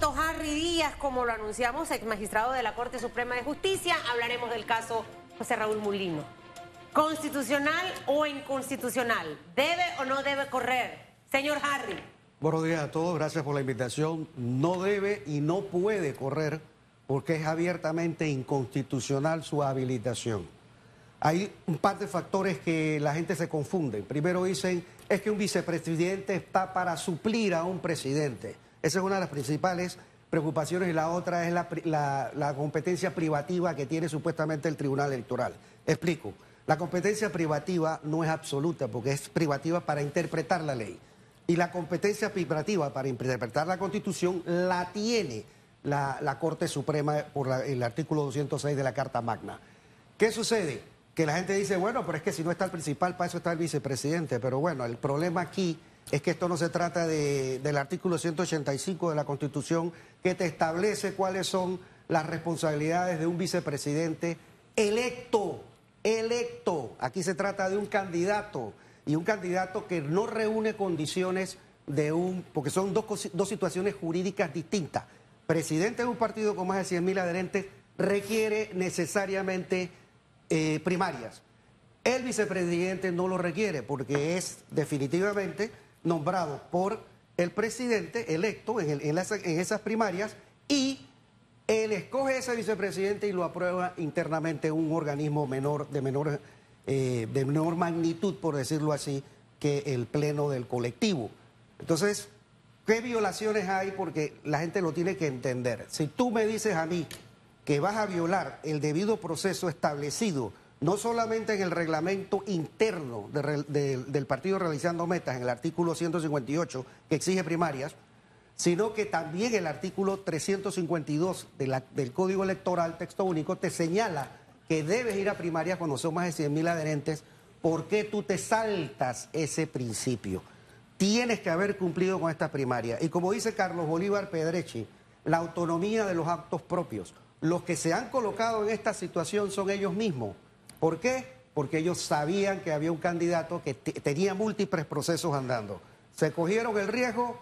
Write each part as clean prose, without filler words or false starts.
Ernesto Harry Díaz, como lo anunciamos, ex magistrado de la Corte Suprema de Justicia. Hablaremos del caso José Raúl Mulino. ¿Constitucional o inconstitucional? ¿Debe o no debe correr? Señor Harry. Buenos días a todos, gracias por la invitación. No debe y no puede correr porque es abiertamente inconstitucional su habilitación. Hay un par de factores que la gente se confunde. Primero dicen, es que un vicepresidente está para suplir a un presidente. Esa es una de las principales preocupaciones y la otra es la competencia privativa que tiene supuestamente el Tribunal Electoral. Explico. La competencia privativa no es absoluta porque es privativa para interpretar la ley. Y la competencia privativa para interpretar la Constitución la tiene la Corte Suprema por el artículo 206 de la Carta Magna. ¿Qué sucede? Que la gente dice, bueno, pero es que si no está el principal, para eso está el vicepresidente. Pero bueno, el problema aquí es que esto no se trata del artículo 185 de la Constitución que te establece cuáles son las responsabilidades de un vicepresidente electo. Aquí se trata de un candidato y un candidato que no reúne condiciones porque son dos situaciones jurídicas distintas. Presidente de un partido con más de 100.000 adherentes requiere necesariamente primarias. El vicepresidente no lo requiere porque es definitivamente nombrado por el presidente electo en esas primarias y él escoge ese vicepresidente y lo aprueba internamente un organismo de menor magnitud, por decirlo así, que el pleno del colectivo. Entonces, ¿qué violaciones hay? Porque la gente lo tiene que entender. Si tú me dices a mí que vas a violar el debido proceso establecido, no solamente en el reglamento interno del partido realizando metas, en el artículo 158, que exige primarias, sino que también el artículo 352 del Código Electoral, texto único, te señala que debes ir a primarias cuando son más de 100.000 adherentes. ¿Por qué tú te saltas ese principio? Tienes que haber cumplido con esta primaria. Y como dice Carlos Bolívar Pedrechi, la autonomía de los actos propios. Los que se han colocado en esta situación son ellos mismos. ¿Por qué? Porque ellos sabían que había un candidato que tenía múltiples procesos andando. Se cogieron el riesgo,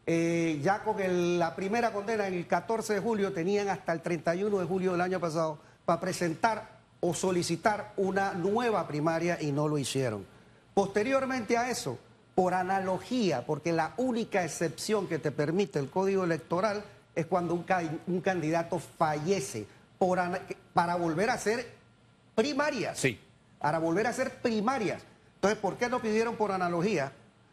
ya con la primera condena en el 14 de julio, tenían hasta el 31 de julio del año pasado para presentar o solicitar una nueva primaria y no lo hicieron. Posteriormente a eso, por analogía, porque la única excepción que te permite el Código Electoral es cuando un candidato fallece para volver a hacer primarias. Sí. Para volver a hacer primarias. Entonces, ¿por qué no pidieron por analogía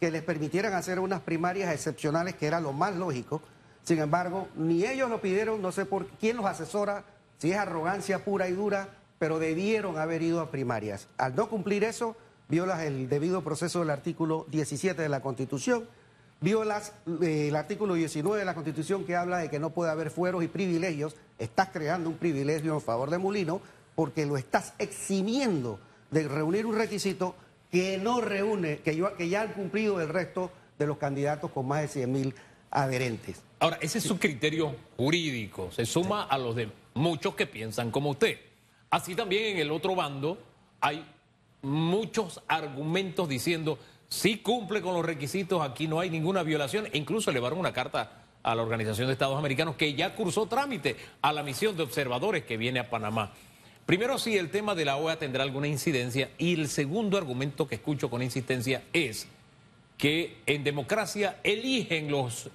que les permitieran hacer unas primarias excepcionales, que era lo más lógico? Sin embargo, ni ellos lo pidieron, no sé por quién los asesora, si es arrogancia pura y dura, pero debieron haber ido a primarias. Al no cumplir eso, violas el debido proceso del artículo 17 de la Constitución, violas el artículo 19 de la Constitución que habla de que no puede haber fueros y privilegios. Estás creando un privilegio en favor de Mulino porque lo estás eximiendo de reunir un requisito que no reúne, que ya han cumplido el resto de los candidatos con más de 100.000 adherentes. Ahora, ese es su criterio jurídico, se suma a los de muchos que piensan como usted. Así también en el otro bando hay muchos argumentos diciendo sí cumple con los requisitos, aquí no hay ninguna violación, e incluso elevaron una carta a la Organización de Estados Americanos que ya cursó trámite a la misión de observadores que viene a Panamá. Primero, si el tema de la OEA tendrá alguna incidencia, y el segundo argumento que escucho con insistencia es que en democracia eligen los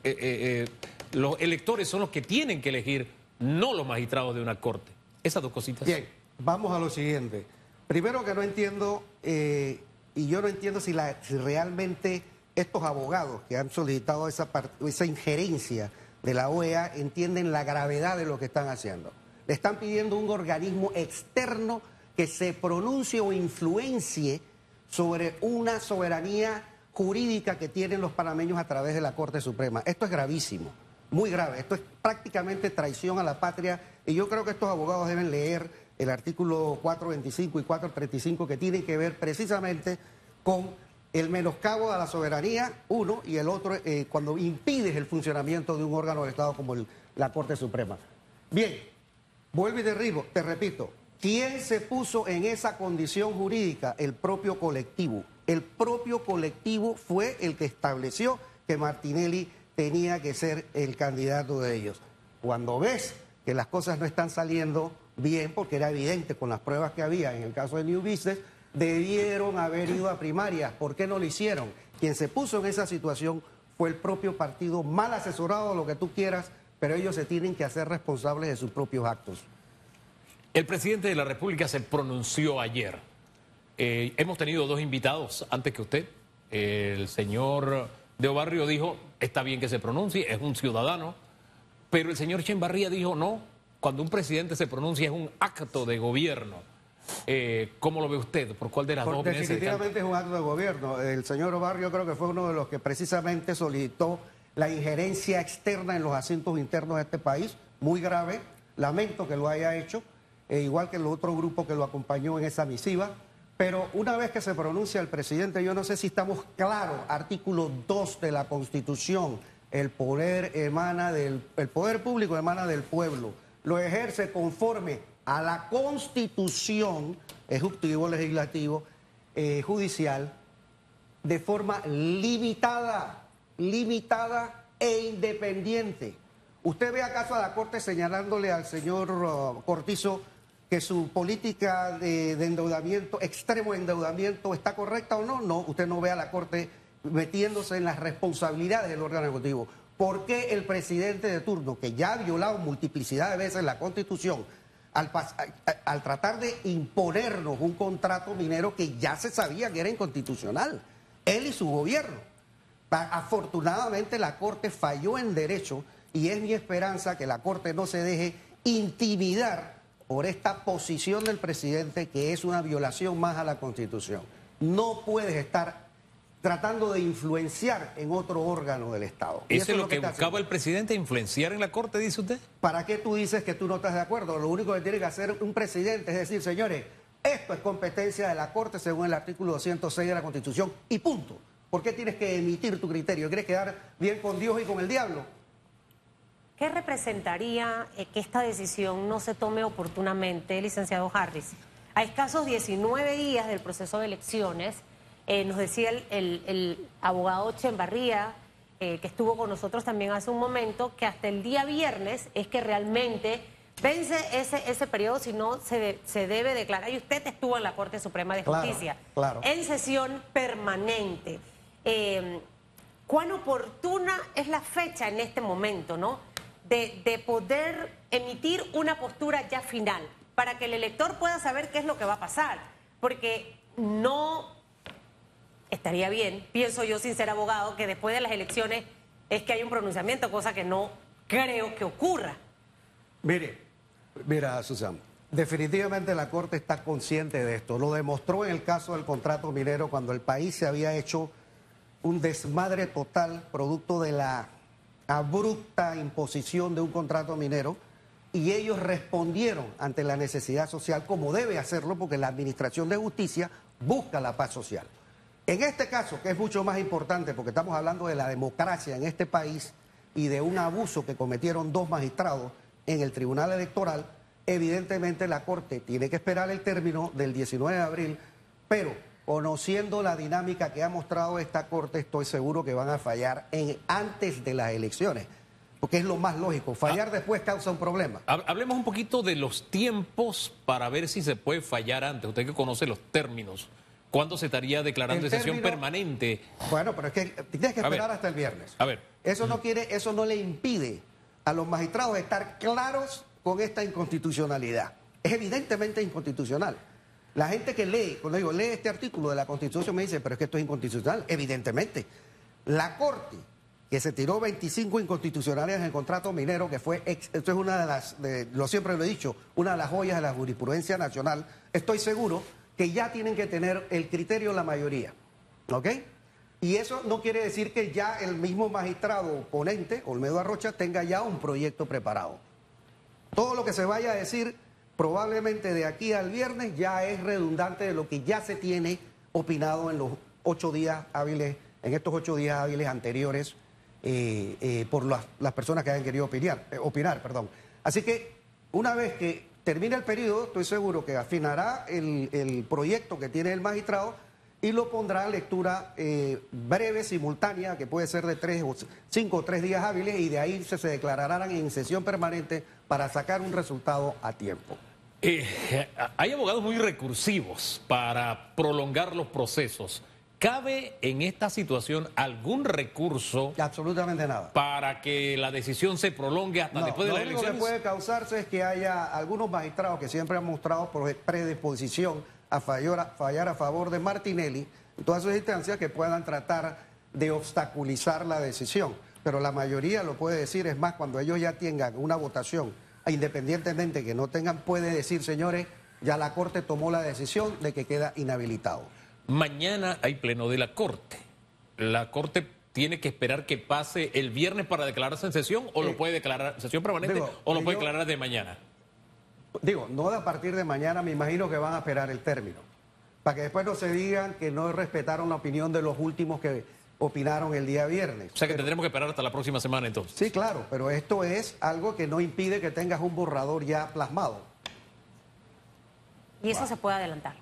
electores, son los que tienen que elegir, no los magistrados de una corte. Esas dos cositas. Bien, vamos a lo siguiente. Primero que no entiendo, y yo no entiendo si realmente estos abogados que han solicitado esa injerencia de la OEA entienden la gravedad de lo que están haciendo. Le están pidiendo un organismo externo que se pronuncie o influencie sobre una soberanía jurídica que tienen los panameños a través de la Corte Suprema. Esto es gravísimo, muy grave. Esto es prácticamente traición a la patria y yo creo que estos abogados deben leer el artículo 425 y 435 que tienen que ver precisamente con el menoscabo a la soberanía, uno, y el otro cuando impides el funcionamiento de un órgano del Estado como la Corte Suprema. Bien. Vuelvo y te repito, ¿quién se puso en esa condición jurídica? El propio colectivo. El propio colectivo fue el que estableció que Martinelli tenía que ser el candidato de ellos. Cuando ves que las cosas no están saliendo bien, porque era evidente con las pruebas que había en el caso de New Business, debieron haber ido a primarias. ¿Por qué no lo hicieron? Quien se puso en esa situación fue el propio partido, mal asesorado, lo que tú quieras, pero ellos se tienen que hacer responsables de sus propios actos. El presidente de la República se pronunció ayer. Hemos tenido dos invitados antes que usted. El señor Deo Barrio dijo, está bien que se pronuncie, es un ciudadano, pero el señor Echevarría dijo, no, cuando un presidente se pronuncia es un acto de gobierno. ¿Cómo lo ve usted? ¿Por cuál de las dos opiniones se decanta? Definitivamente es un acto de gobierno. El señor Barrio creo que fue uno de los que precisamente solicitó la injerencia externa en los asuntos internos de este país, muy grave. Lamento que lo haya hecho, igual que el otro grupo que lo acompañó en esa misiva. Pero una vez que se pronuncia el presidente, yo no sé si estamos claros, artículo 2 de la Constitución, el poder público emana del pueblo, lo ejerce conforme a la Constitución, ejecutivo, legislativo, judicial, de forma limitada e independiente. ¿Usted ve acaso a la Corte señalándole al señor Cortizo que su política de endeudamiento, extremo endeudamiento, está correcta o no? No, usted no ve a la Corte metiéndose en las responsabilidades del órgano ejecutivo. ¿Por qué el presidente de turno, que ya ha violado multiplicidad de veces la Constitución, al tratar de imponernos un contrato minero que ya se sabía que era inconstitucional, él y su gobierno? Afortunadamente la Corte falló en derecho y es mi esperanza que la Corte no se deje intimidar por esta posición del presidente, que es una violación más a la Constitución. No puedes estar tratando de influenciar en otro órgano del Estado. ¿Eso es lo que buscaba el presidente, influenciar en la Corte, dice usted? ¿Para qué tú dices que tú no estás de acuerdo? Lo único que tiene que hacer un presidente es decir, señores, esto es competencia de la Corte según el artículo 206 de la Constitución y punto. ¿Por qué tienes que emitir tu criterio? ¿Quieres quedar bien con Dios y con el diablo? ¿Qué representaría que esta decisión no se tome oportunamente, licenciado Harris? A escasos 19 días del proceso de elecciones, nos decía el abogado Echevarría, que estuvo con nosotros también hace un momento, que hasta el día viernes es que realmente vence ese periodo, si no se debe declarar. Y usted estuvo en la Corte Suprema de Justicia, claro. En sesión permanente. ¿Cuán oportuna es la fecha en este momento, no? De poder emitir una postura ya final, para que el elector pueda saber qué es lo que va a pasar. Porque no estaría bien, pienso yo sin ser abogado, que después de las elecciones es que hay un pronunciamiento, cosa que no creo que ocurra. Mira, Susana, definitivamente la Corte está consciente de esto. Lo demostró en el caso del contrato minero, cuando el país se había hecho un desmadre total producto de la abrupta imposición de un contrato minero, y ellos respondieron ante la necesidad social como debe hacerlo, porque la Administración de Justicia busca la paz social. En este caso, que es mucho más importante porque estamos hablando de la democracia en este país y de un abuso que cometieron dos magistrados en el Tribunal Electoral, evidentemente la Corte tiene que esperar el término del 19 de abril, pero conociendo la dinámica que ha mostrado esta Corte, estoy seguro que van a fallar antes de las elecciones, porque es lo más lógico. Fallar después causa un problema. Hablemos un poquito de los tiempos para ver si se puede fallar antes. Usted que conoce los términos. ¿Cuándo se estaría declarando en sesión permanente? Bueno, pero es que tienes que esperar hasta el viernes. A ver. Eso no le impide a los magistrados estar claros con esta inconstitucionalidad. Es evidentemente inconstitucional. La gente que lee, cuando digo, lee este artículo de la Constitución, me dice, pero es que esto es inconstitucional. Evidentemente. La Corte, que se tiró 25 inconstitucionales en el contrato minero, que fue, esto es una de las, siempre lo he dicho, una de las joyas de la jurisprudencia nacional, estoy seguro que ya tienen que tener el criterio la mayoría, ¿ok? Y eso no quiere decir que ya el mismo magistrado ponente, Olmedo Arrocha, tenga ya un proyecto preparado. Todo lo que se vaya a decir probablemente de aquí al viernes ya es redundante de lo que ya se tiene opinado en los 8 días hábiles, en estos 8 días hábiles anteriores por las personas que hayan querido opinar. Así que una vez que termine el periodo, estoy seguro que afinará el proyecto que tiene el magistrado y lo pondrá a lectura breve, simultánea, que puede ser de 5 o 3 días hábiles, y de ahí se declararán en sesión permanente para sacar un resultado a tiempo. Hay abogados muy recursivos para prolongar los procesos. ¿Cabe en esta situación algún recurso? Absolutamente nada. Para que la decisión se prolongue hasta después de las elecciones. Lo único que puede causarse es que haya algunos magistrados que siempre han mostrado predisposición a fallar a favor de Martinelli en todas sus instancias, que puedan tratar de obstaculizar la decisión. Pero la mayoría lo puede decir, es más, cuando ellos ya tengan una votación, independientemente que no tengan, puede decir, señores, ya la Corte tomó la decisión de que queda inhabilitado. Mañana hay pleno de la Corte. ¿La Corte tiene que esperar que pase el viernes para declararse en sesión o lo puede declarar sesión permanente o lo puede declarar de mañana? No a partir de mañana, me imagino que van a esperar el término, para que después no se digan que no respetaron la opinión de los últimos que opinaron el día viernes. O sea que tendremos que esperar hasta la próxima semana entonces. Sí, claro, pero esto es algo que no impide que tengas un borrador ya plasmado. Y eso se puede adelantar.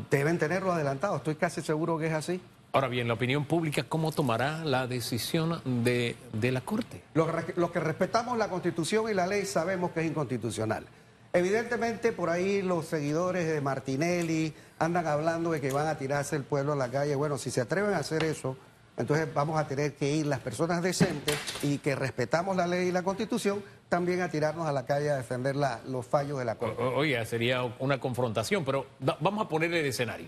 Deben tenerlo adelantado, estoy casi seguro que es así. Ahora bien, la opinión pública, ¿cómo tomará la decisión de la Corte? Los que respetamos la Constitución y la ley sabemos que es inconstitucional. Evidentemente, por ahí los seguidores de Martinelli andan hablando de que van a tirarse el pueblo a la calle. Bueno, si se atreven a hacer eso, entonces vamos a tener que ir las personas decentes y que respetamos la ley y la Constitución también a tirarnos a la calle a defender los fallos de la Corte. Oiga, sería una confrontación, pero vamos a poner el escenario.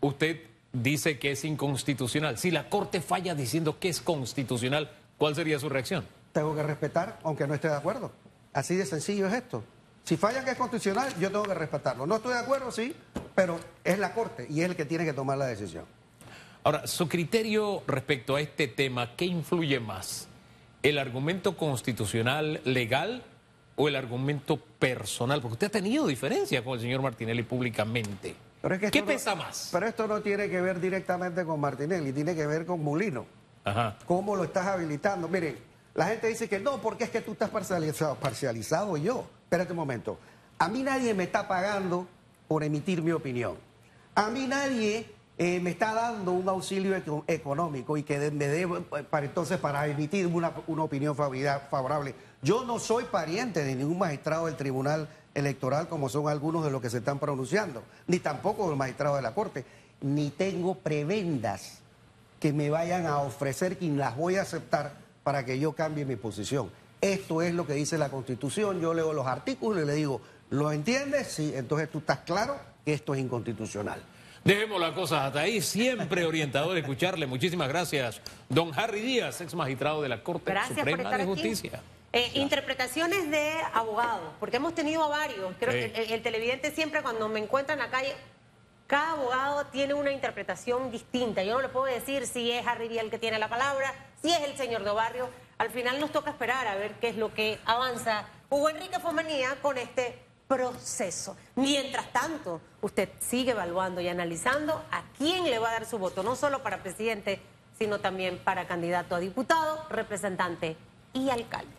Usted dice que es inconstitucional. Si la Corte falla diciendo que es constitucional, ¿cuál sería su reacción? Tengo que respetar, aunque no esté de acuerdo. Así de sencillo es esto. Si falla que es constitucional, yo tengo que respetarlo. No estoy de acuerdo, sí, pero es la Corte y es el que tiene que tomar la decisión. Ahora, su criterio respecto a este tema, ¿qué influye más? ¿El argumento constitucional legal o el argumento personal? Porque usted ha tenido diferencias con el señor Martinelli públicamente. Pero es que ¿Qué pesa más? Pero esto no tiene que ver directamente con Martinelli, tiene que ver con Mulino. Ajá. ¿Cómo lo estás habilitando? Miren, la gente dice que no, porque es que tú estás parcializado. Parcializado yo. Espérate un momento. A mí nadie me está pagando por emitir mi opinión. A mí nadie me está dando un auxilio económico y que me debe para emitir una opinión favorable. Yo no soy pariente de ningún magistrado del Tribunal Electoral, como son algunos de los que se están pronunciando, ni tampoco del magistrado de la Corte, ni tengo prebendas que me vayan a ofrecer quien las voy a aceptar para que yo cambie mi posición. Esto es lo que dice la Constitución, yo leo los artículos y le digo, ¿lo entiendes? Sí, entonces tú estás claro que esto es inconstitucional. Dejemos las cosas hasta ahí, siempre orientador escucharle. Muchísimas gracias, don Harry Díaz, ex magistrado de la Corte Suprema de Justicia. Interpretaciones de abogados, porque hemos tenido a varios. Creo que el televidente siempre cuando me encuentra en la calle, cada abogado tiene una interpretación distinta. Yo no le puedo decir si es Harry Díaz el que tiene la palabra, si es el señor de Barrio. Al final nos toca esperar a ver qué es lo que avanza Hugo Enrique Fomanía con este proceso. Mientras tanto, usted sigue evaluando y analizando a quién le va a dar su voto, no solo para presidente, sino también para candidato a diputado, representante y alcalde.